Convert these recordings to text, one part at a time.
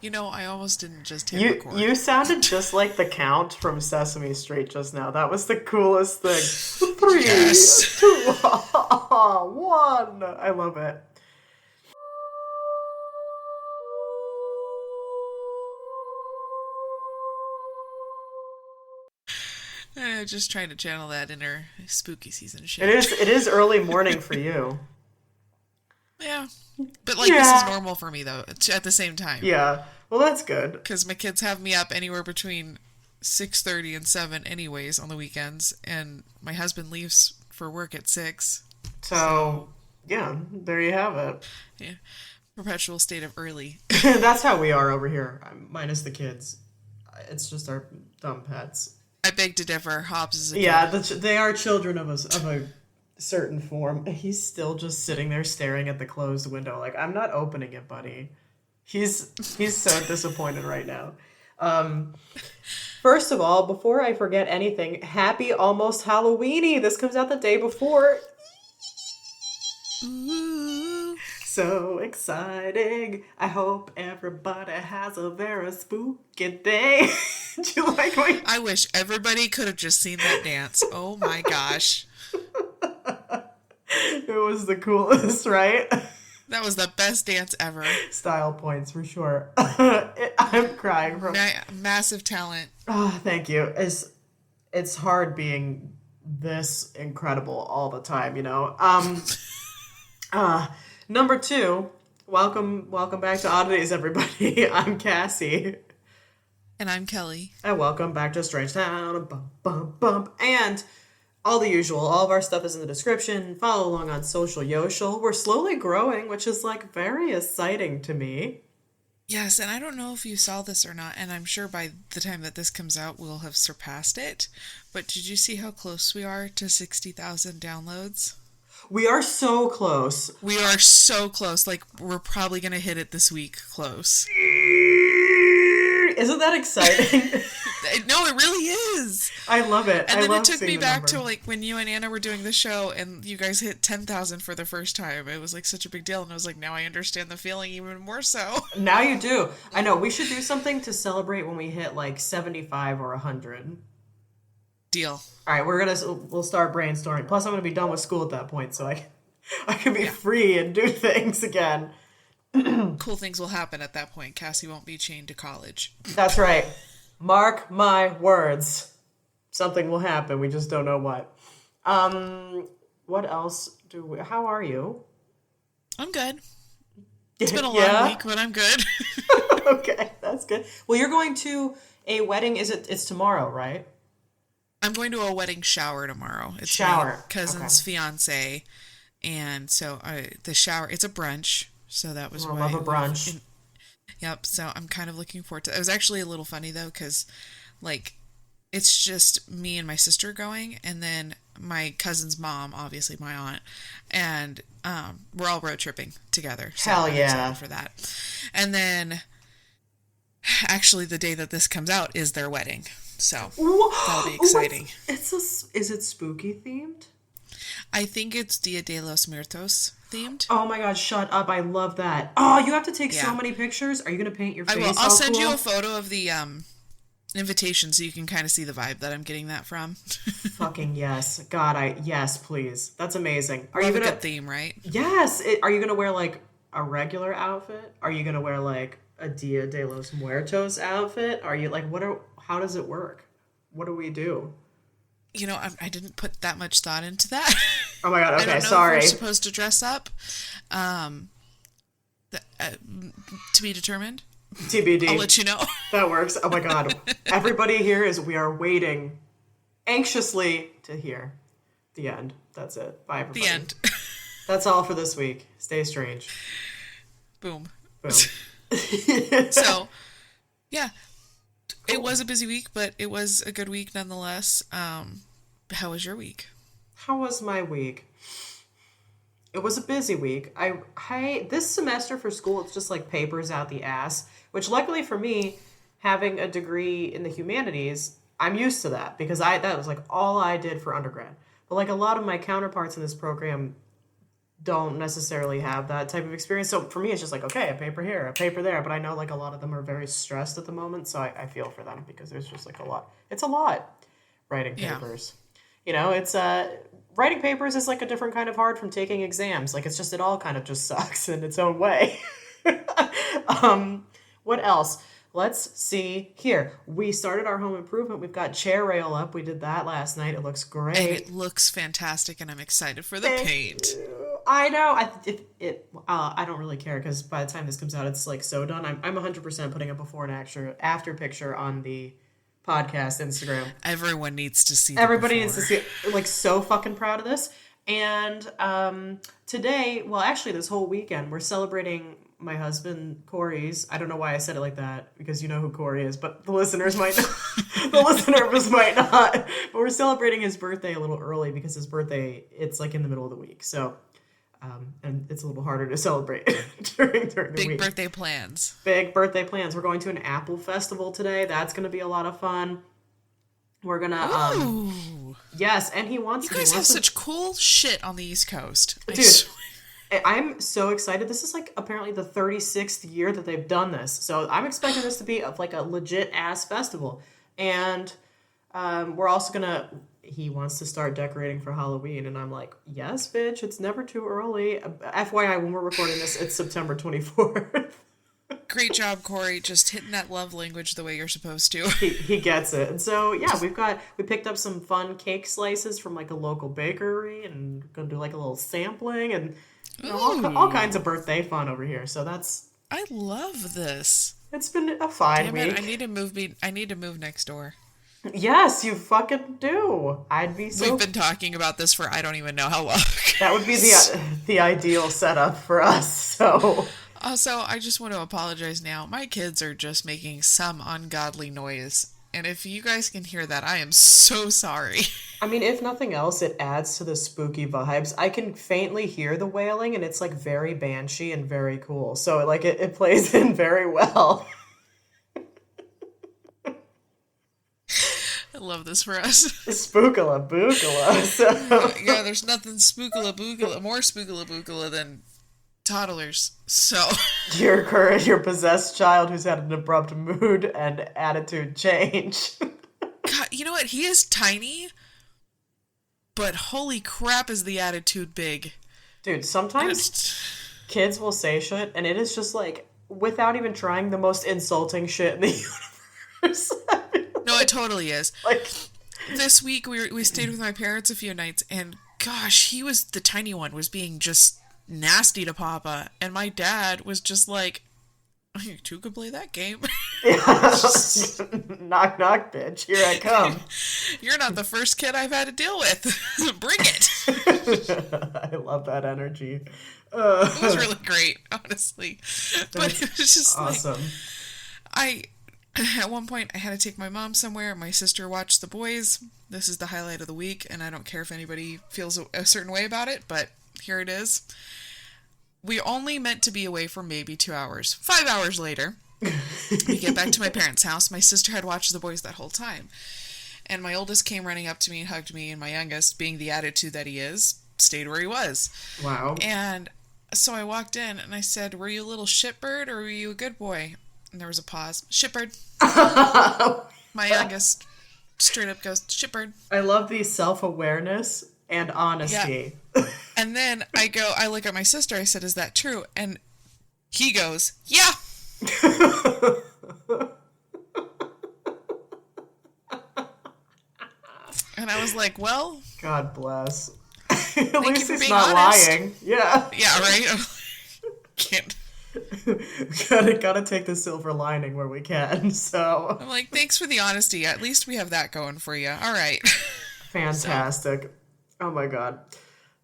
I almost didn't just hit You record. you sounded just like the Count from Sesame Street just now. That was the coolest thing. Three, Yes. two, one. I love it. Just trying to channel that inner spooky season It shit. is it is early morning for you. Yeah. But like this is Yeah. normal for me though at the same time Yeah. Well, that's good. cuz my kids have me up anywhere between 6:30 and 7 anyways on the weekends and my husband leaves for work at 6. So, So, yeah, there you have it. yeah, perpetual state of early. That's how we are over here, minus the kids. It's just our dumb pets. I beg to differ. Hobbs is a Yeah, kid. they are children of a certain form. He's still just sitting there staring at the closed window, like I'm not opening it, buddy. He's so disappointed right now. Um, First of all, before I forget anything, happy almost Halloweenie. This comes out the day before. Ooh. So exciting. I hope everybody has a very spooky day. Do you like my... I wish everybody could have just seen that dance. Oh my gosh. It was the coolest, right? That was the best dance ever. Style points for sure. I'm crying from... Massive talent. Oh, thank you. It's hard being this incredible all the time, you know? Number two, welcome back to Oddities, everybody. I'm Cassie. And I'm Kelly. And welcome back to Strange Town. Bump, bump, bump. And all the usual. All of our stuff is in the description. Follow along on Social Yoshal. We're slowly growing, which is like very exciting to me. Yes, and I don't know if you saw this or not, and I'm sure by the time that this comes out, we'll have surpassed it. But did you see how close we are to 60,000 downloads? We are so close. We are so close. Like, we're probably going to hit it this week close. Isn't that exciting? No, it really is. I love it. And I then love it took seeing me the back number. to like when you and Anna were doing the show and you guys hit 10,000 for the first time. It was like such a big deal. And I was like, now I understand the feeling even more so. Now you do. I know. We should do something to celebrate when we hit like 75 or 100. Deal. All right, we'll start brainstorming. Plus, I'm gonna be done with school at that point, so I can be free and do things again. Cool things will happen at that point. Cassie won't be chained to college. That's right. Mark my words. Something will happen. We just don't know what. What else do we? How are you? I'm good. It's been a long Yeah? week, but I'm good. Okay, that's good. Well, you're going to a wedding. It's tomorrow, right? I'm going to a wedding shower tomorrow. It's Shower. my cousin's fiance. And so the shower, it's a brunch. So that was I why. love a brunch. Yep. So I'm kind of looking forward to it. It was actually a little funny though, because like it's just me and my sister going, and then my cousin's mom, obviously my aunt, and we're all road tripping together. So Hell I'm yeah. excited for that. And then actually the day that this comes out is their wedding. So that'll be exciting. Is it spooky themed? I think it's Dia de los Muertos themed. Oh my god, shut up. I love that. Oh, you have to take so Yeah. many pictures. Are you going to paint your face I will. I'll all send cool? you a photo of the invitation so you can kind of see the vibe that I'm getting that from. Fucking yes. God, yes, please. That's amazing. Are We you have a going good to... theme, right? Yes. Are you going to wear like a regular outfit? Are you going to wear like a Dia de los Muertos outfit? Are you like, how does it work? What do we do? You know, I didn't put that much thought into that. Oh my god, I okay, don't know sorry. if we're supposed to dress up. To be determined. TBD. I'll let you know. That works. Oh my god. Everybody here we are waiting anxiously to hear the end. That's it. Bye, everybody. The end. That's all for this week. Stay strange. Boom. Boom. So, yeah. It was a busy week, but it was a good week nonetheless. How was your week? How was my week? It was a busy week. I this semester for school, it's just like papers out the ass, which luckily for me, having a degree in the humanities, I'm used to that because that was like all I did for undergrad. But like a lot of my counterparts in this program don't necessarily have that type of experience. So for me, it's just like, okay, a paper here, a paper there. But I know like a lot of them are very stressed at the moment. So I feel for them because there's just like a lot. It's a lot writing Yeah. papers. You know, it's writing papers is like a different kind of hard from taking exams. Like it's just, it all kind of just sucks in its own way. What else? Let's see here. We started our home improvement. We've got chair rail up. We did that last night. It looks great. And it looks fantastic, and I'm excited for the paint. I know. I don't really care because by the time this comes out, it's like so done. I'm 100% putting a before and after picture on the podcast Instagram. Everyone needs to see. Everybody needs to see it. Like so fucking proud of this. And today, well, actually, this whole weekend, we're celebrating my husband Corey's. I don't know why I said it like that because you know who Corey is, but the listeners might not. The listeners might not. But we're celebrating his birthday a little early because his birthday, it's like in the middle of the week. So, and it's a little harder to celebrate during the week. Big birthday plans. Big birthday plans. We're going to an apple festival today. That's going to be a lot of fun. We're gonna, Ooh. Yes, and he wants. You guys have such cool shit on the East Coast, dude. I'm so excited. This is like apparently the 36th year that they've done this. So I'm expecting this to be like a legit ass festival. And we're also gonna, he wants to start decorating for Halloween. And I'm like, yes, bitch, it's never too early. FYI, when we're recording this, it's September 24th. Great job, Corey. Just hitting that love language the way you're supposed to. He gets it. And so, yeah, we picked up some fun cake slices from like a local bakery and gonna do like a little sampling and you know, all kinds of birthday fun over here. So I love this. It's been a fine week. I need to move next door. Yes, you fucking do. I'd be so. We've been talking about this for I don't even know how long. That would be the ideal setup for us. So. Also, I just want to apologize now. My kids are just making some ungodly noise. And if you guys can hear that, I am so sorry. I mean, if nothing else, it adds to the spooky vibes. I can faintly hear the wailing, and it's like very banshee and very cool. So like it plays in very well. I love this for us. Spookala bookala. So. Yeah, there's nothing more spookala bookala than toddlers. So your possessed child who's had an abrupt mood and attitude change. God, you know what? He is tiny, but holy crap is the attitude big. Dude, sometimes kids will say shit and it is just like without even trying the most insulting shit in the universe. No, it totally is. Like this week we stayed with my parents a few nights and gosh, the tiny one was being just nasty to Papa, and my dad was just like, "You two could play that game." Yeah. Knock knock, bitch. Here I come. You're not the first kid I've had to deal with. Bring it. I love that energy. It was really great, honestly. But it was just awesome. Like, at one point I had to take my mom somewhere. My sister watched The Boys. This is the highlight of the week, and I don't care if anybody feels a certain way about it, but here it is. We only meant to be away for maybe 2 hours. 5 hours later, we get back to my parents' house. My sister had watched The Boys that whole time. And my oldest came running up to me and hugged me, and my youngest, being the attitude that he is, stayed where he was. Wow. And so I walked in and I said, "Were you a little shitbird or were you a good boy?" And there was a pause. "Shitbird." My youngest straight up goes, "Shitbird." I love the self-awareness and honesty. Yeah. And then I look at my sister, I said, "Is that true?" And he goes, "Yeah." And I was like, well. God bless. At least he's being not honest. lying. Yeah. Yeah, right? Can't. Gotta take the silver lining where we can, so. I'm like, thanks for the honesty. At least we have that going for you. All right. Fantastic. So. Oh my god.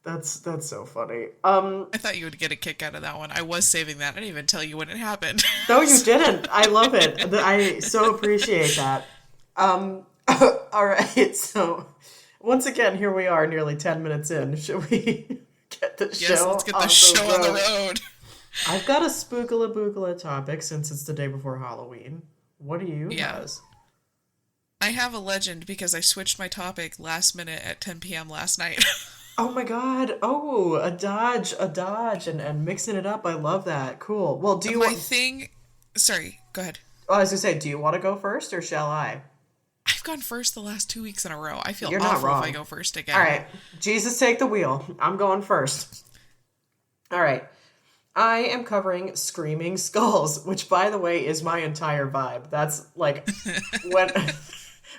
That's so funny. I thought you would get a kick out of that one. I was saving that. I didn't even tell you when it happened. No, you didn't. I love it. I so appreciate that. All right. So once again, here we are nearly 10 minutes in. Should we get the show? Yes, let's get the show on the road. I've got a spookala bookala topic since it's the day before Halloween. What do you guys? I have a legend because I switched my topic last minute at 10 p.m. last night. Oh my god. Oh, a dodge, and mixing it up. I love that. Cool. Well, do you My want? thing. Sorry, go ahead. Oh, I was gonna say, do you want to go first or shall I? I've gone first the last 2 weeks in a row. I feel You're not awful if I wrong. go first All again. right, Jesus, take the wheel. I'm going first. All right. I am covering Screaming Skulls, which, by the way, is my entire vibe. That's like when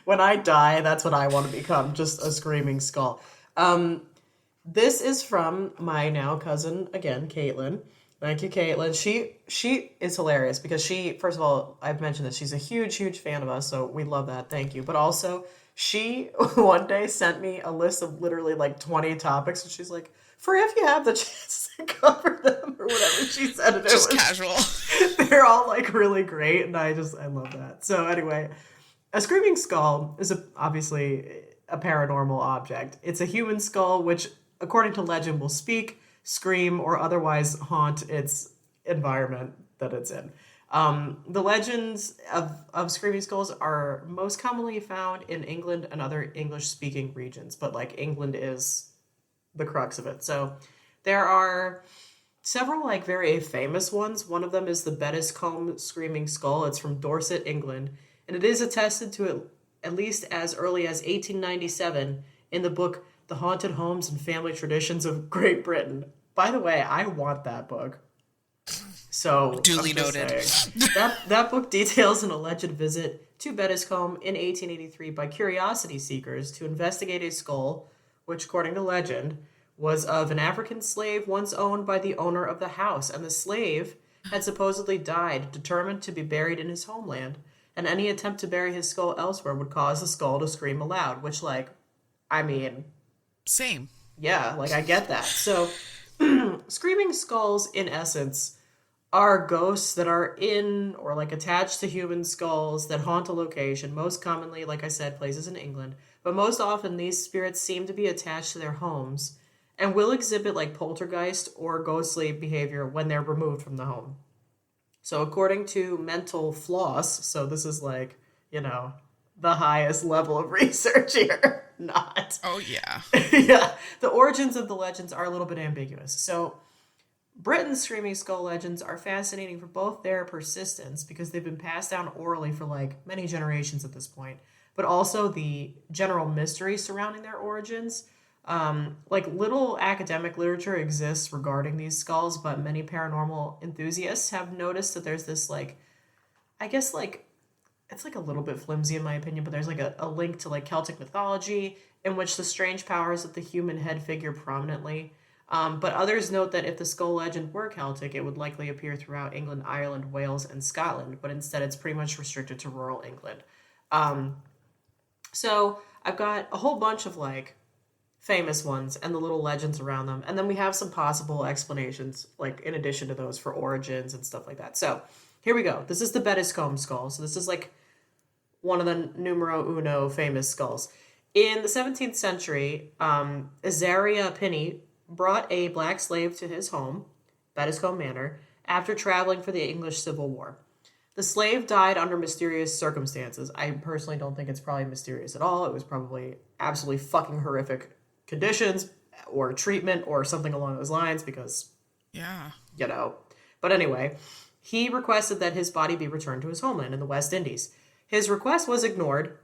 when I die, that's what I want to become, just a screaming skull. Um, this is from my now cousin again, Caitlin. Thank you, Caitlin. She is hilarious because she, first of all, I've mentioned that she's a huge fan of us, so we love that. Thank you. But also, she one day sent me a list of literally like 20 topics, and she's like, "For if you have the chance to cover them or whatever," she said, and it Just was casual. they're all like really great, and I love that. So anyway, a screaming skull is obviously a paranormal object. It's a human skull which, according to legend, will speak, scream, or otherwise haunt its environment that it's in. The legends of screaming skulls are most commonly found in England and other English speaking regions, but like England is the crux of it. So there are several like very famous ones. One of them is the Bettiscombe Screaming Skull. It's from Dorset, England, and it is attested to it at least as early as 1897 in the book The Haunted Homes and Family Traditions of Great Britain. By the way, I want that book. So I'm Duly just noted. saying that book details an alleged visit to Bettiscombe in 1883 by curiosity seekers to investigate a skull, which, according to legend, was of an African slave once owned by the owner of the house, and the slave had supposedly died, determined to be buried in his homeland, and any attempt to bury his skull elsewhere would cause the skull to scream aloud. Which, like, I mean, Same. yeah, like I get that. So, screaming skulls, in essence, are ghosts that are in or like attached to human skulls that haunt a location, most commonly, like I said, places in England. But most often, these spirits seem to be attached to their homes and will exhibit like poltergeist or ghostly behavior when they're removed from the home. So, according to Mental Floss, so this is like, you know, the highest level of research here. Not. Oh, yeah. Yeah. The origins of the legends are a little bit ambiguous. So, Britain's screaming skull legends are fascinating for both their persistence, because they've been passed down orally for like many generations at this point, but also the general mystery surrounding their origins. Like little academic literature exists regarding these skulls, but many paranormal enthusiasts have noticed that there's this like, I guess like it's like a little bit flimsy in my opinion, but there's like a link to like Celtic mythology in which the strange powers of the human head figure prominently. But others note that if the skull legend were Celtic, it would likely appear throughout England, Ireland, Wales, and Scotland, but instead it's pretty much restricted to rural England. Um, so I've got a whole bunch of like famous ones and the little legends around them, and then we have some possible explanations, like in addition to those, for origins and stuff like that. So here we go. This is the Bettiscombe skull. So this is like one of the numero uno famous skulls. In the 17th century, Azaria Pinney brought a black slave to his home, Bettiscombe Manor, after traveling for the English Civil War. The slave died under mysterious circumstances. I personally don't think it's probably mysterious at all. It was probably absolutely fucking horrific conditions or treatment or something along those lines because, Yeah. you know. But anyway, he requested that his body be returned to his homeland in the West Indies. His request was ignored,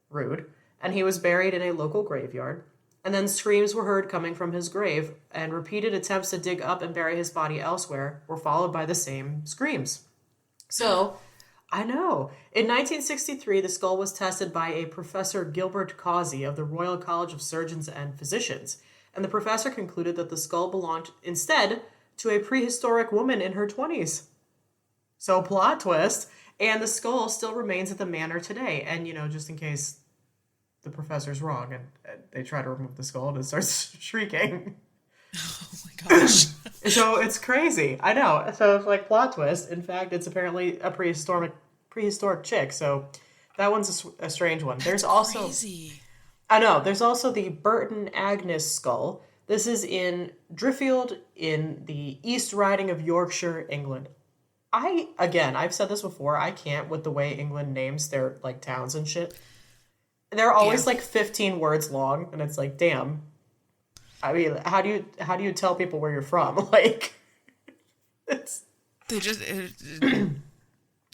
rude, and he was buried in a local graveyard. And then screams were heard coming from his grave, and repeated attempts to dig up and bury his body elsewhere were followed by the same screams. So, I know. In 1963, the skull was tested by a Professor Gilbert Causey of the Royal College of Surgeons and Physicians, and the professor concluded that the skull belonged instead to a prehistoric woman in her 20s. So, plot twist, and the skull still remains at the manor today. And, you know, just in case the professor's wrong and they try to remove the skull and it starts shrieking. Oh my gosh. So it's crazy. I know. So it's like plot twist. In fact, it's apparently a prehistoric chick. So that one's a strange one. There's also Crazy. I know. There's also the Burton Agnes skull. This is in Driffield in the East Riding of Yorkshire, England. I've said this before. I can't with the way England names their like towns and shit. They're always Yeah. like 15 words long, and it's like, damn. I mean, how do you tell people where you're from? Like, it's They just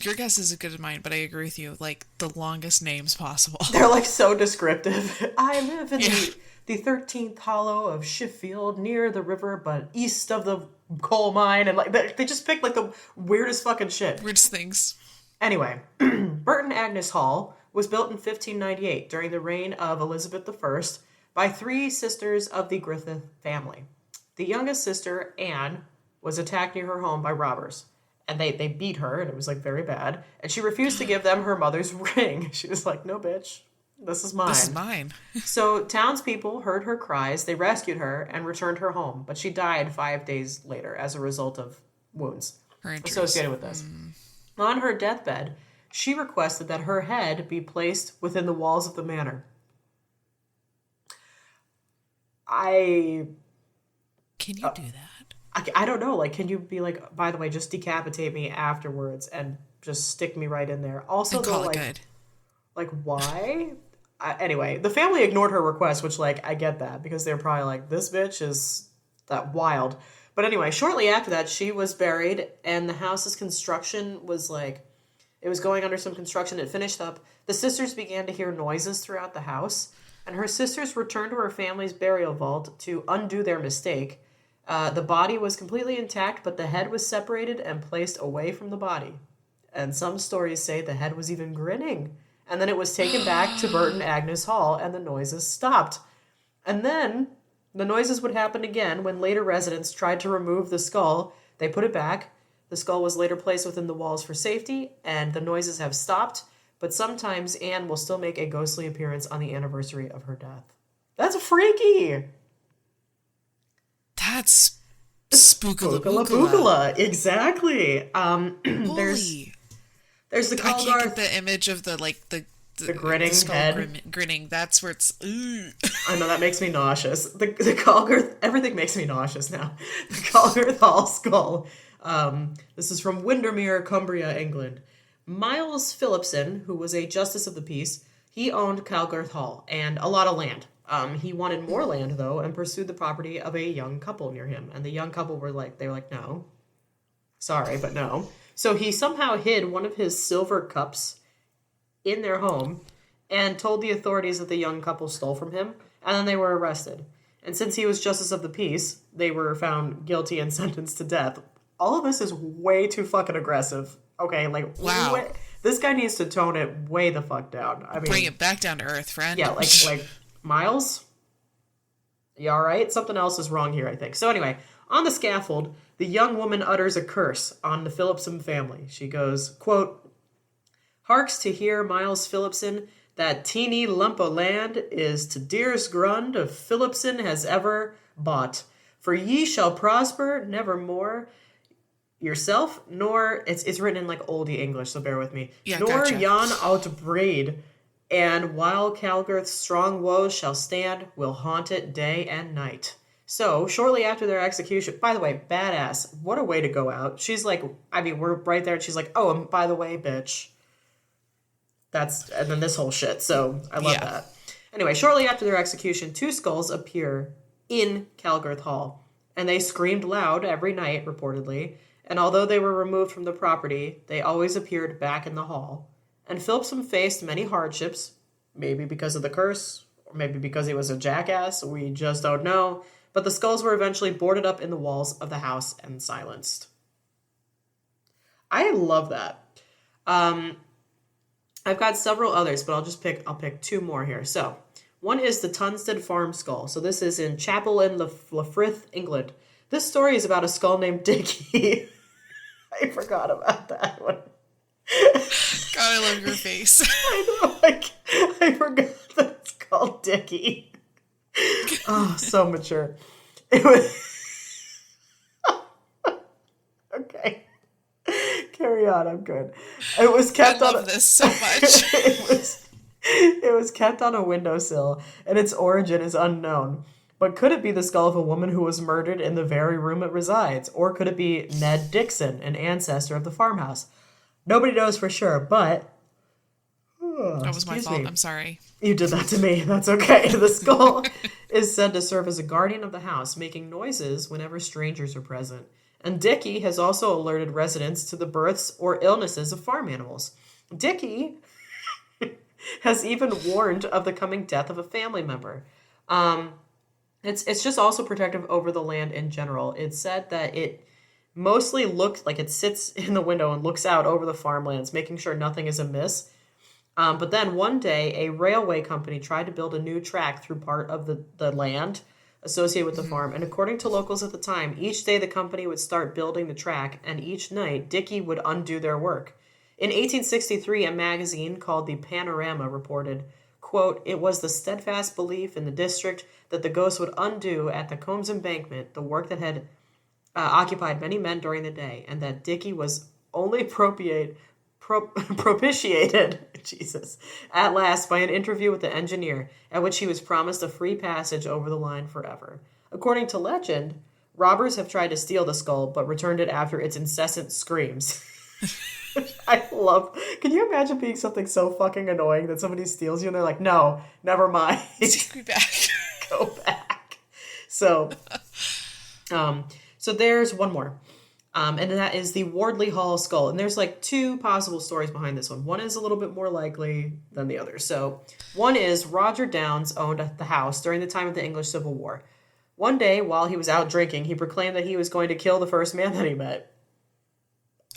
your guess is as good as mine, but I agree with you. Like the longest names possible. they're like so descriptive. I live in Yeah. the 13th hollow of Sheffield near the river, but east of the coal mine, and like they just pick like the weirdest fucking shit. Weirdest things. Anyway, Burton Agnes Hall was built in 1598 during the reign of Elizabeth I by three sisters of the Griffith family. The youngest sister, Anne, was attacked near her home by robbers. And they beat her, and it was like very bad. And she refused to give them her mother's ring. She was like, no, bitch, this is mine. This is mine. So townspeople heard her cries, they rescued her, and returned her home. But she died 5 days later as a result of wounds Her injuries. associated with this. On her deathbed, she requested that her head be placed within the walls of the manor. I Can you do that? I don't know. Like, can you be like, by the way, just decapitate me afterwards and just stick me right in there? Also, And though, call it like, good. like why? Anyway, the family ignored her request, which, like, I get that because they're probably like, this bitch is that wild. But anyway, shortly after that, she was buried, and the house's construction was like, it was going under some construction. It finished up. The sisters began to hear noises throughout the house, and her sisters returned to her family's burial vault to undo their mistake. The body was completely intact, but the head was separated and placed away from the body. And some stories say the head was even grinning. And then it was taken back to Burton Agnes Hall, and the noises stopped. And then the noises would happen again when later residents tried to remove the skull. They put it back. The skull was later placed within the walls for safety, and the noises have stopped. But sometimes Anne will still make a ghostly appearance on the anniversary of her death. That's freaky! That's spookala Boogala boogala. boogala, exactly. Holy. There's the I call can't guard. get the image of the grinning skull head. grinning. That's where it's. Ooh. I know that makes me nauseous. The Colgarth, everything makes me nauseous now. The Colgarth Hall skull. This is from Windermere, Cumbria, England. Miles Phillipson, who was a justice of the peace, he owned Colgarth Hall and a lot of land. He wanted more land, though, and pursued the property of a young couple near him. And the young couple were like, no. Sorry, but no. So he somehow hid one of his silver cups in their home and told the authorities that the young couple stole from him, and then they were arrested. And since he was justice of the peace, they were found guilty and sentenced to death. All of this is way too fucking aggressive. Okay, like, wow. This guy needs to tone it way the fuck down. I mean, Bring it back down to earth, friend. yeah, like Miles, you all right? Something else is wrong here, I think. So anyway, on the scaffold, the young woman utters a curse on the Phillipson family. She goes, quote, "Harks to hear Miles Phillipson, that teeny lump o' land is to dearest grund of Phillipson has ever bought. For ye shall prosper nevermore yourself, nor," it's written in like oldie English, so bear with me, Yeah, "nor gotcha. yon outbraid, and while Calgarth's strong woes shall stand, will haunt it day and night." So, shortly after their execution, by the way, badass, what a way to go out. She's like, I mean, we're right there, and she's like, oh, and by the way, bitch. And then this whole shit, so I love that. Anyway, shortly after their execution, 2 skulls appear in Calgarth Hall, and they screamed loud every night, reportedly, and although they were removed from the property, they always appeared back in the hall. And Phillipson faced many hardships, maybe because of the curse, or maybe because he was a jackass, we just don't know, but the skulls were eventually boarded up in the walls of the house and silenced. I love that. I've got several others, but I'll pick 2 more here. So, one is the Tunstead Farm skull. So this is in Chapel in Lafrith, England. This story is about a skull named Dickie. I forgot about that one. God, I love your face. I know, like, I forgot that it's called Dickie. Oh, so mature. It was... Okay. Carry on, I'm good. It was kept I love this so much. It was kept on a windowsill, and its origin is unknown. But could it be the skull of a woman who was murdered in the very room it resides? Or could it be Ned Dixon, an ancestor of the farmhouse? Nobody knows for sure, but That was my Excuse fault. me. I'm sorry. You did that to me. That's okay. The skull is said to serve as a guardian of the house, making noises whenever strangers are present. And Dickie has also alerted residents to the births or illnesses of farm animals. Dickie has even warned of the coming death of a family member. It's just also protective over the land in general. It's said that it mostly looks like it sits in the window and looks out over the farmlands, making sure nothing is amiss. But then one day, a railway company tried to build a new track through part of the land associated with the farm. And according to locals at the time, each day the company would start building the track, and each night Dickie would undo their work. In 1863, a magazine called the Panorama reported, quote, "It was the steadfast belief in the district that the ghost would undo at the Combs Embankment the work that had occupied many men during the day, and that Dickie was only propitiated, Jesus, at last by an interview with the engineer, at which he was promised a free passage over the line forever. According to legend, robbers have tried to steal the skull, but returned it after its incessant screams." I love. Can you imagine being something so fucking annoying that somebody steals you and they're like, "No, never mind. Take me back." Go back. So there's one more. And that is the Wardley Hall skull. And there's like two possible stories behind this one. One is a little bit more likely than the other. So one is Roger Downes owned the house during the time of the English Civil War. One day, while he was out drinking, he proclaimed that he was going to kill the first man that he met.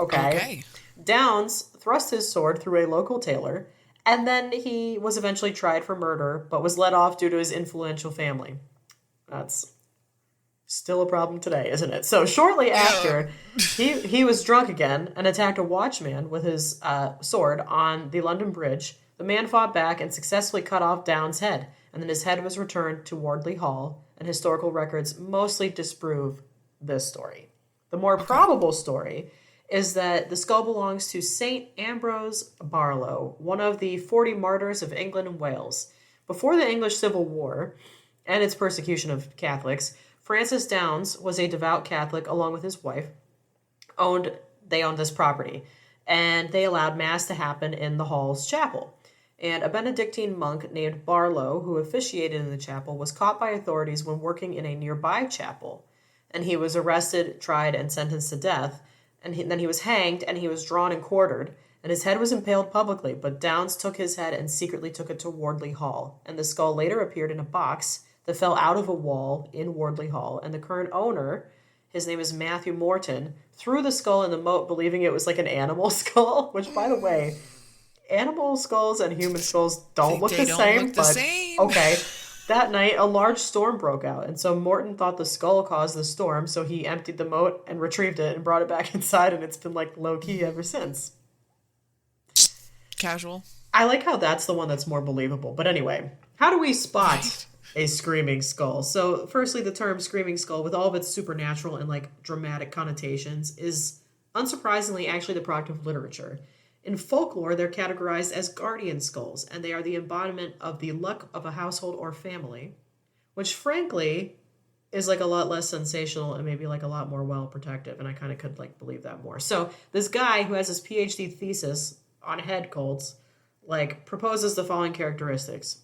Okay. Downes thrust his sword through a local tailor, and then he was eventually tried for murder, but was let off due to his influential family. That's still a problem today, isn't it? So shortly after, he was drunk again and attacked a watchman with his sword on the London Bridge. The man fought back and successfully cut off Downes' head, and then his head was returned to Wardley Hall, and historical records mostly disprove this story. The more probable story is that the skull belongs to St. Ambrose Barlow, one of the 40 martyrs of England and Wales. Before the English Civil War and its persecution of Catholics, Francis Downes was a devout Catholic along with his wife. They owned this property, and they allowed Mass to happen in the Hall's chapel. And a Benedictine monk named Barlow, who officiated in the chapel, was caught by authorities when working in a nearby chapel. And he was arrested, tried, and sentenced to death. And then he was hanged, and he was drawn and quartered, and his head was impaled publicly, but Downes took his head and secretly took it to Wardley Hall, and the skull later appeared in a box that fell out of a wall in Wardley Hall, and the current owner, his name is Matthew Morton, threw the skull in the moat, believing it was like an animal skull, which, by the way, animal skulls and human skulls don't look the same. Okay. That night, a large storm broke out, and so Morton thought the skull caused the storm, so he emptied the moat and retrieved it and brought it back inside, and it's been, like, low-key ever since. Casual. I like how that's the one that's more believable. But anyway, how do we spot a screaming skull? So, firstly, the term screaming skull, with all of its supernatural and, like, dramatic connotations, is, unsurprisingly, actually the product of literature. In folklore, they're categorized as guardian skulls, and they are the embodiment of the luck of a household or family, which, frankly, is like a lot less sensational and maybe like a lot more well-protective, and I kind of could like believe that more. So this guy who has his PhD thesis on head cults, like, proposes the following characteristics.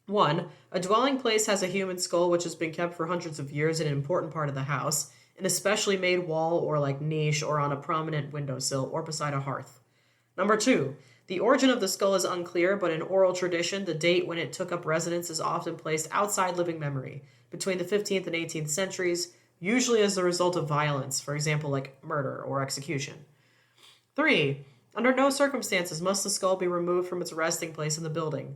1, a dwelling place has a human skull which has been kept for hundreds of years in an important part of the house, an especially made wall or like niche or on a prominent windowsill or beside a hearth. Number 2, the origin of the skull is unclear, but in oral tradition, the date when it took up residence is often placed outside living memory, between the 15th and 18th centuries, usually as a result of violence, for example, like murder or execution. 3, under no circumstances must the skull be removed from its resting place in the building,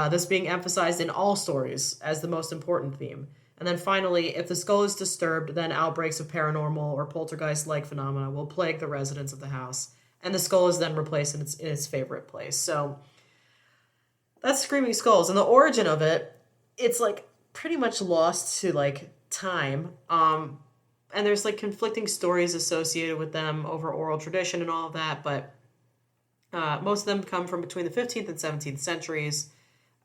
this being emphasized in all stories as the most important theme. And then finally, if the skull is disturbed, then outbreaks of paranormal or poltergeist-like phenomena will plague the residents of the house, and the skull is then replaced in its favorite place. So that's Screaming Skulls. And the origin of it, it's like pretty much lost to like time. And there's like conflicting stories associated with them over oral tradition and all of that. But most of them come from between the 15th and 17th centuries.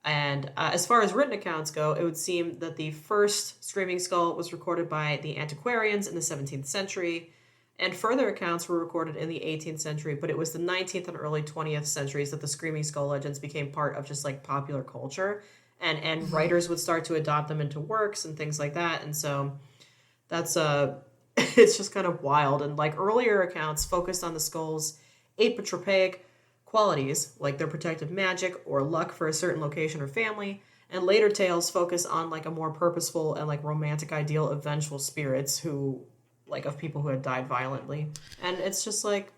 And as far as written accounts go, it would seem that the first Screaming Skull was recorded by the antiquarians in the 17th century. And further accounts were recorded in the 18th century, but it was the 19th and early 20th centuries that the screaming skull legends became part of just like popular culture, and Mm-hmm. writers would start to adopt them into works and things like that. And so that's it's just kind of wild. And like earlier accounts focused on the skull's apotropaic qualities, like their protective magic or luck for a certain location or family. And later tales focus on like a more purposeful and like romantic ideal of vengeful spirits who, like, of people who had died violently. And it's just like,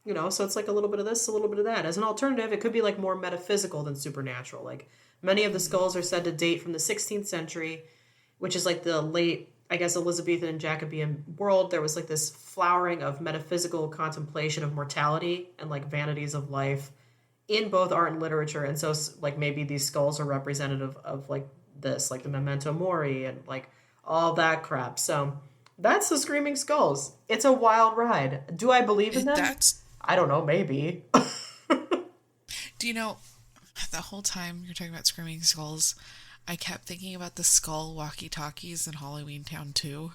so it's like a little bit of this, a little bit of that. As an alternative, it could be like more metaphysical than supernatural. Like many of the skulls are said to date from the 16th century, which is like the late, I guess, Elizabethan and Jacobean world. There was like this flowering of metaphysical contemplation of mortality and like vanities of life in both art and literature. And so like maybe these skulls are representative of like this, like the memento mori and like all that crap. So that's the Screaming Skulls. It's a wild ride. Do I believe in them? That's, I don't know, maybe. do you know, the whole time you're talking about Screaming Skulls, I kept thinking about the skull walkie-talkies in Halloween Town 2.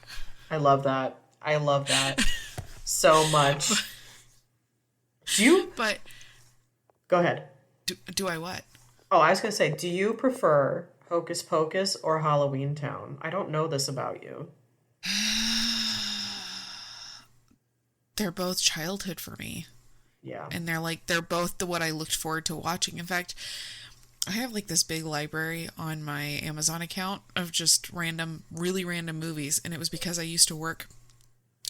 I love that. I love that so much. Do you? But Go ahead. do I what? Oh, I was going to say, do you prefer Hocus Pocus or Halloween Town? I don't know this about you. They're both childhood for me. Yeah. And they're both what I looked forward to watching. In fact, I have like this big library on my Amazon account of just really random movies. And it was because I used to work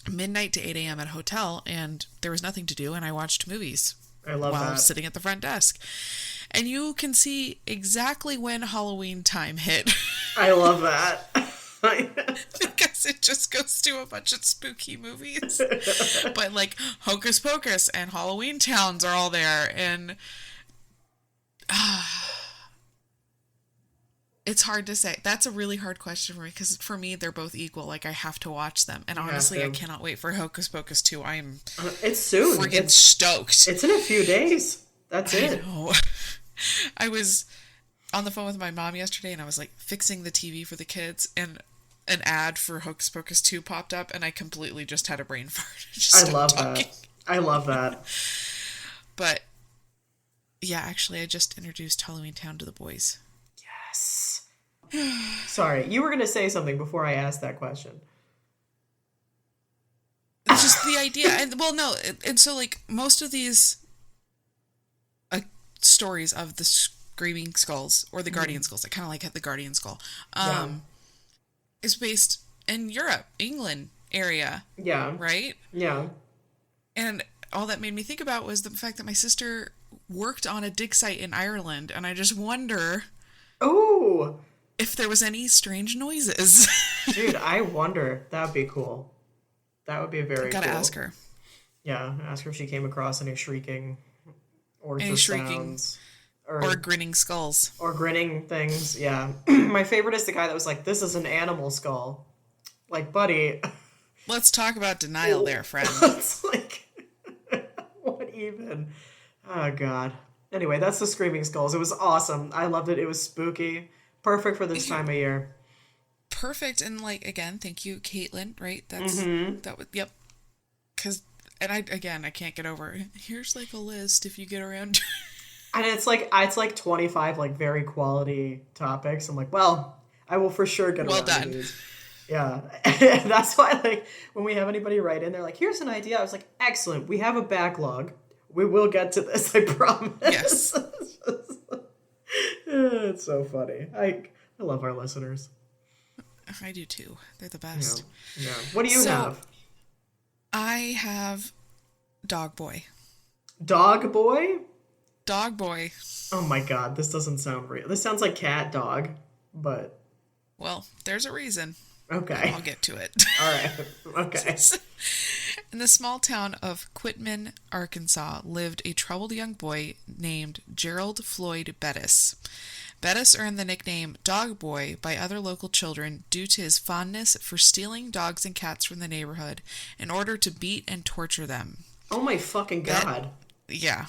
midnight to 8 a.m. at a hotel and there was nothing to do. And I watched movies I love while that. I was sitting at the front desk. And you can see exactly when Halloween time hit. I love that. Because it just goes to a bunch of spooky movies. But like Hocus Pocus and Halloween Towns are all there. And it's hard to say. That's a really hard question for me because for me, they're both equal. Like I have to watch them. And honestly, I cannot wait for Hocus Pocus 2. I am it's soon. Friggin' stoked. It's in a few days. That's it. I know. I was on the phone with my mom yesterday and I was like fixing the TV for the kids and an ad for Hocus Pocus 2 popped up and I completely just had a brain fart. I love that. I love that. But yeah, actually I just introduced Halloween Town to the boys. Yes. Sorry, you were going to say something before I asked that question. It's just the idea. And well, no. And so like most of these stories of the Screaming Skulls or the Guardian Skulls, I kind of like the Guardian Skull, is based in Europe, England area. Yeah. Right? Yeah. And all that made me think about was the fact that my sister worked on a dig site in Ireland, and I just wonder if there was any strange noises. Dude, I wonder. That would be cool. That would be very Gotta cool. ask her. Yeah, ask her if she came across any shrieking or sounds. Or grinning skulls. Or grinning things, yeah. My favorite is the guy that was like, this is an animal skull. Like, buddy. Let's talk about denial there, friend. It's like, what even? Oh, God. Anyway, that's the Screaming Skulls. It was awesome. I loved it. It was spooky. Perfect for this time of year. Perfect. And like, again, thank you, Caitlin, right? That's, yep. Because, and I can't get over it. Here's like a list if you get around. And it's like 25 like very quality topics. I'm like, well, I will for sure get around to these. Yeah. And that's why like when we have anybody write in, they're like, here's an idea. I was like, excellent. We have a backlog. We will get to this, I promise. Yes. It's so funny. I love our listeners. I do too. They're the best. Yeah. What do you have? I have Dog Boy. Dog Boy? Dog Boy. Oh my God, this doesn't sound real. This sounds like cat dog, but... Well, there's a reason. Okay. I'll get to it. All right. Okay. In the small town of Quitman, Arkansas, lived a troubled young boy named Gerald Floyd Bettis. Bettis earned the nickname Dog Boy by other local children due to his fondness for stealing dogs and cats from the neighborhood in order to beat and torture them. Oh my fucking God. Yeah.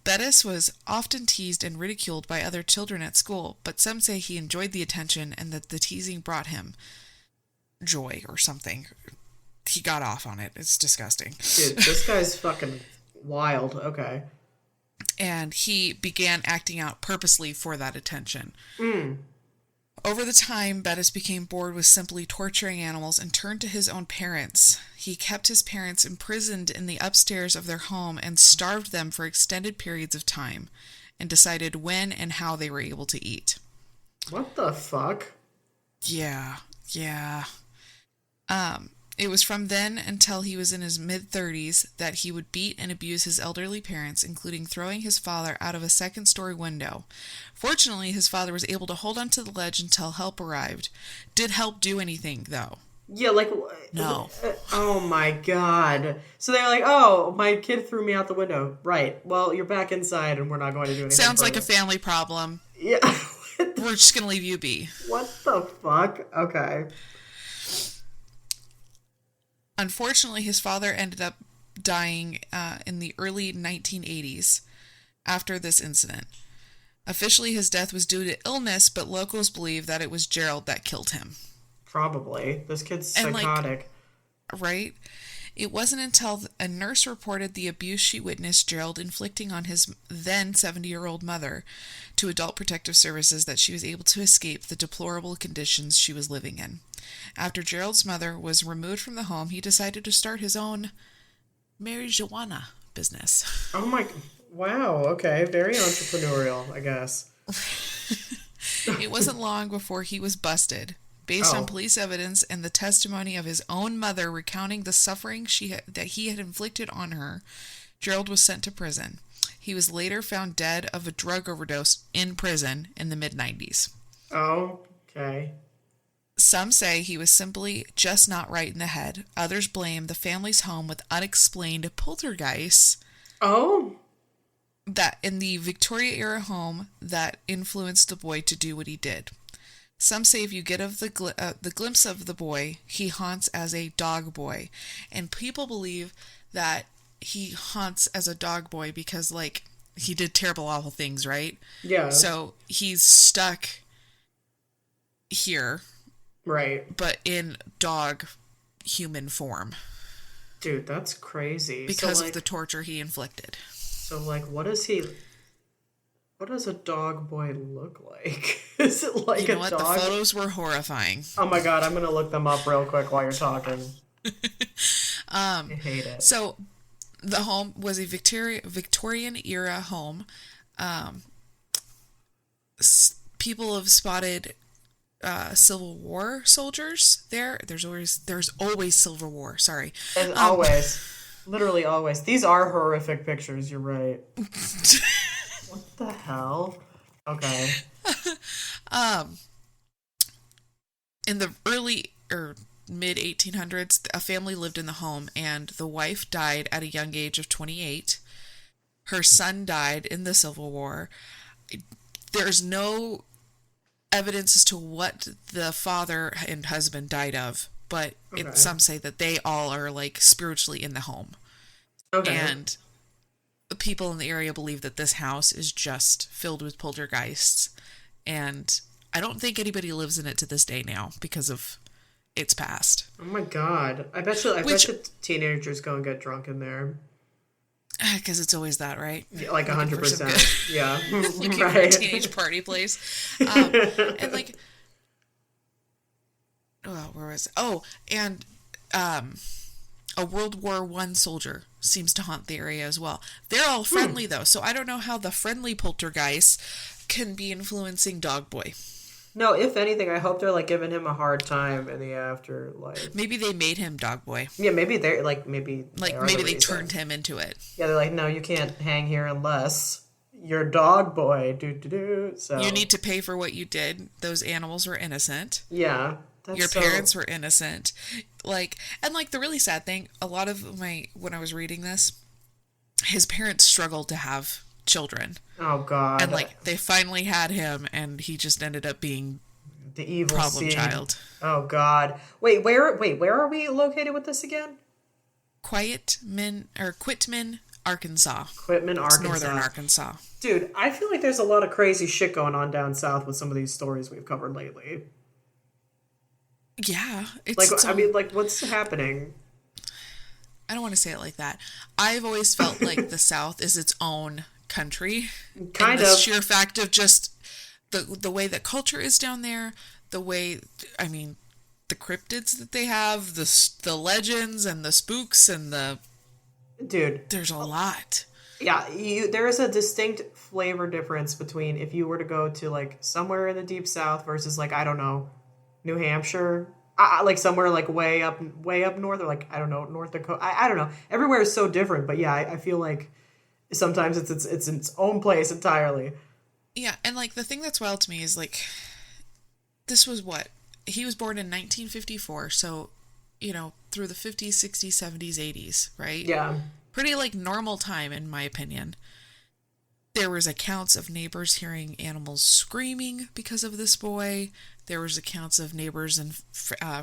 Bettis was often teased and ridiculed by other children at school, but some say he enjoyed the attention and that the teasing brought him joy or something. he got off on it. It's disgusting. Dude, this guy's fucking wild. Okay. And he began acting out purposely for that attention. Mm. Over the time, Bettis became bored with simply torturing animals and turned to his own parents. He kept his parents imprisoned in the upstairs of their home and starved them for extended periods of time, and decided when and how they were able to eat. What the fuck? Yeah. It was from then until he was in his mid-30s that he would beat and abuse his elderly parents, including throwing his father out of a second-story window. Fortunately, his father was able to hold onto the ledge until help arrived. Did help do anything, though? Yeah, like... No. Oh my god. So they're like, oh, my kid threw me out the window. Right. Well, you're back inside and we're not going to do anything. Sounds like a family problem. Yeah. We're just going to leave you be. What the fuck? Okay. Unfortunately, his father ended up dying in the early 1980s after this incident. Officially, his death was due to illness, but locals believe that it was Gerald that killed him. Probably. This kid's psychotic. Right? It wasn't until a nurse reported the abuse she witnessed Gerald inflicting on his then 70-year-old mother to Adult Protective Services that she was able to escape the deplorable conditions she was living in. After Gerald's mother was removed from the home, he decided to start his own marijuana business. Oh my... Wow, okay. Very entrepreneurial, I guess. It wasn't long before he was busted. Based on police evidence and the testimony of his own mother recounting the suffering that he had inflicted on her, Gerald was sent to prison. He was later found dead of a drug overdose in prison in the mid-90s. Oh, okay. Some say he was simply just not right in the head. Others blame the family's home with unexplained poltergeists. Oh. That in the Victoria-era home that influenced the boy to do what he did. Some say if you get the glimpse of the boy, he haunts as a dog boy. And people believe that he haunts as a dog boy because, like, he did terrible, awful things, right? Yeah. So he's stuck here. Right. But in dog human form. Dude, that's crazy. Because of the torture he inflicted. So, like, what does a dog boy look like? Is it like a dog? The photos were horrifying. Oh my god, I'm gonna look them up real quick while you're talking. I hate it. So, the home was a Victorian era home. People have spotted Civil War soldiers there. There's always Civil War. Sorry. And always, literally always. These are horrific pictures. You're right. What the hell? Okay. In the early or mid 1800s, a family lived in the home, and the wife died at a young age of 28. Her son died in the Civil War. There's no evidence as to what the father and husband died of, but some say that they all are, like, spiritually in the home. Okay. And the people in the area believe that this house is just filled with poltergeists, and I don't think anybody lives in it to this day now because of its past. Oh my god. I bet you teenagers go and get drunk in there. Because it's always that, right? Yeah, like 100%. Yeah. Looking for a teenage party place. And like, where was it? Oh, and a World War I soldier seems to haunt the area as well. They're all friendly though, so I don't know how the friendly poltergeist can be influencing Dog Boy. No, if anything, I hope they're, like, giving him a hard time in the afterlife. Maybe they made him Dog Boy. Yeah, maybe they're, like, maybe they turned him into it. Yeah, they're like, no, you can't hang here unless you're Dog Boy. So you need to pay for what you did. Those animals were innocent. Yeah. Your parents were innocent. And the really sad thing, a lot of when I was reading this, his parents struggled to have children. Oh god. And they finally had him, and he just ended up being the evil problem child. Oh god. Wait, where are we located with this again? Quitman, Arkansas. Quitman, Arkansas. It's northern Arkansas. Dude, I feel like there's a lot of crazy shit going on down south with some of these stories we've covered lately. Yeah, what's happening? I don't want to say it like that. I've always felt like the South is its own country. Kind and the of. sheer fact of just the way that culture is down there, the way, I mean, the cryptids that they have, the legends and the spooks and the... Dude. There's a lot. Yeah, there is a distinct flavor difference between if you were to go to, like, somewhere in the deep South versus, like, I don't know, New Hampshire, like somewhere like way up north, or like, I don't know, North Dakota. I don't know. Everywhere is so different, but yeah, I feel like sometimes it's its own place entirely. Yeah, and like the thing that's wild to me is like, this was what? He was born in 1954, so, you know, through the 50s, 60s, 70s, 80s, right? Yeah. Pretty like normal time in my opinion. There was accounts of neighbors hearing animals screaming because of this boy. There was accounts of neighbors and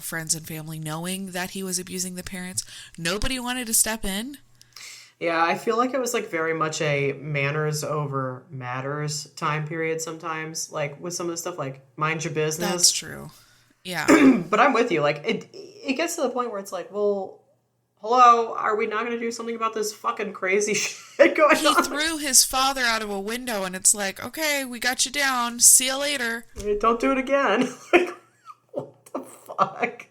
friends and family knowing that he was abusing the parents. Nobody wanted to step in. Yeah, I feel like it was like very much a manners over matters time period sometimes. Like with some of the stuff, like mind your business. That's true. Yeah. But I'm with you. Like it gets to the point where it's like, well, hello, are we not going to do something about this fucking crazy shit going on? He threw his father out of a window, and it's like, okay, we got you down. See you later. Don't do it again. Like, what the fuck?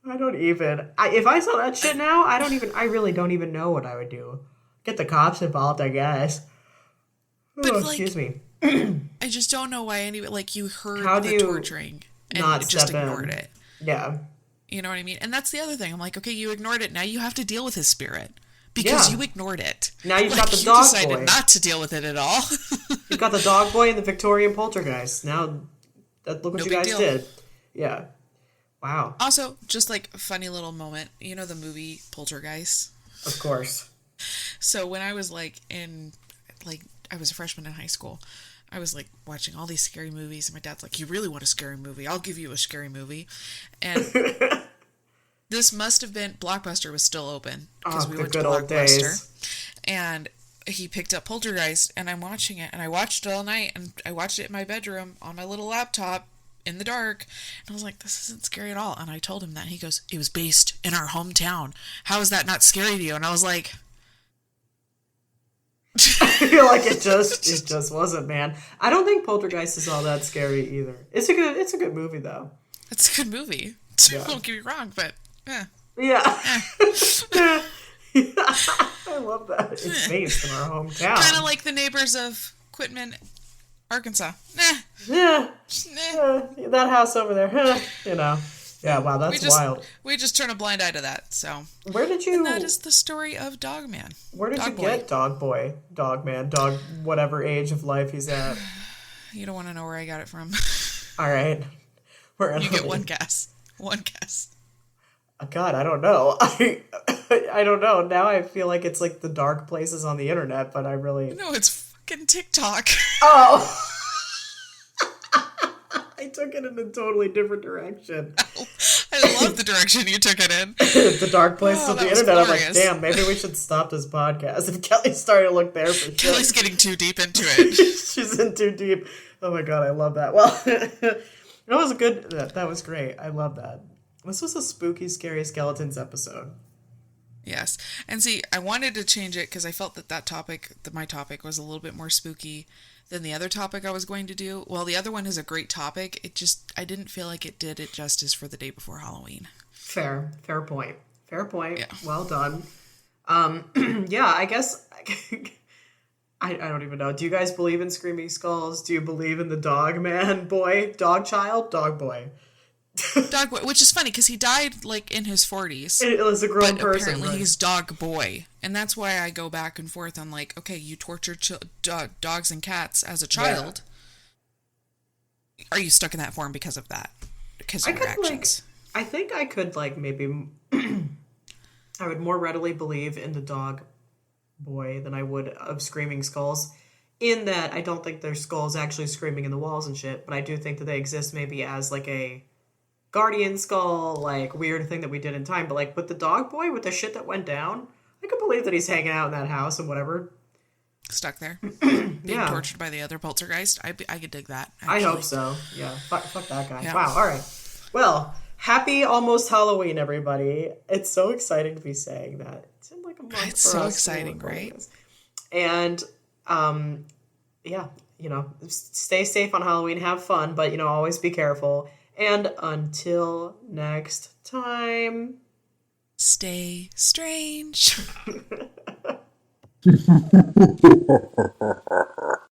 I don't even. If I saw that shit now, I really don't even know what I would do. Get the cops involved, I guess. But Oh, like, excuse me. I just don't know why like you heard the torturing and not just step ignored in? it. Yeah. You know what I mean? And that's the other thing. I'm like, okay, you ignored it. Now you have to deal with his spirit because you ignored it. Now you've like, got the you dog decided boy. Not to deal with it at all. You've got the dog boy and the Victorian poltergeist. Now, look what you guys did. Yeah. Wow. Also, just like a funny little moment. You know the movie Poltergeist? Of course. So when I was like I was a freshman in high school, I was like watching all these scary movies, and my dad's like, "You really want a scary movie? I'll give you a scary movie." And this must have been Blockbuster was still open because we went to Blockbuster, and he picked up Poltergeist, and I'm watching it, and I watched it all night, and I watched it in my bedroom on my little laptop in the dark, and I was like, "This isn't scary at all." And I told him that, and he goes, "It was based in our hometown. How is that not scary to you?" And I was like, I feel like it just wasn't, man. I don't think Poltergeist is all that scary either. It's a good movie though. It's a good movie. Yeah. Don't get me wrong, but yeah. Eh. I love that. It's based in our hometown. Kind of like the neighbors of Quitman, Arkansas. Yeah. That house over there. You know. Yeah, wow, that's wild. We just turn a blind eye to that, so. Where did you... And that is the story of Dogman. Where did you get Dog Boy? Dogman, dog, whatever age of life he's at. You don't want to know where I got it from. All right. You get one guess. One guess. God, I don't know. I don't know. Now I feel like it's like the dark places on the internet, but I really... No, it's fucking TikTok. Oh! I took it in a totally different direction. I love the direction you took it in. The dark places of the internet. I'm like, damn, maybe we should stop this podcast. If Kelly's starting to look there for shit. Kelly's getting too deep into it. She's in too deep. Oh my god, I love that. Well, that was a good... That was great. I love that. This was a spooky, scary skeletons episode. Yes. And see, I wanted to change it because I felt that my topic was a little bit more spooky than the other topic I was going to do. Well, the other one is a great topic. I didn't feel like it did it justice for the day before Halloween. Fair point. Yeah. Well done. Yeah, I guess... I don't even know. Do you guys believe in screaming skulls? Do you believe in the dog man boy? Dog child? Dog boy. Dog boy, which is funny because he died like in his 40s. It was a grown person. Apparently right? he's dog boy. And that's why I go back and forth on like, okay, you tortured dogs and cats as a child. Yeah. Are you stuck in that form because of that? Because of your actions? I think I could like maybe... I would more readily believe in the dog boy than I would of screaming skulls. In that I don't think there's skulls actually screaming in the walls and shit, but I do think that they exist maybe as like a guardian skull, like weird thing that we did in time. But like with the dog boy, with the shit that went down, I could believe that he's hanging out in that house and whatever. Stuck there. Being tortured by the other poltergeist. I could dig that, actually. I hope so. Yeah. Fuck that guy. Yeah. Wow. All right. Well, Happy almost Halloween, everybody. It's so exciting to be saying that. It's in like a month It's for so us to exciting, record right? this. And yeah, stay safe on Halloween, have fun, but always be careful. And until next time. Stay strange.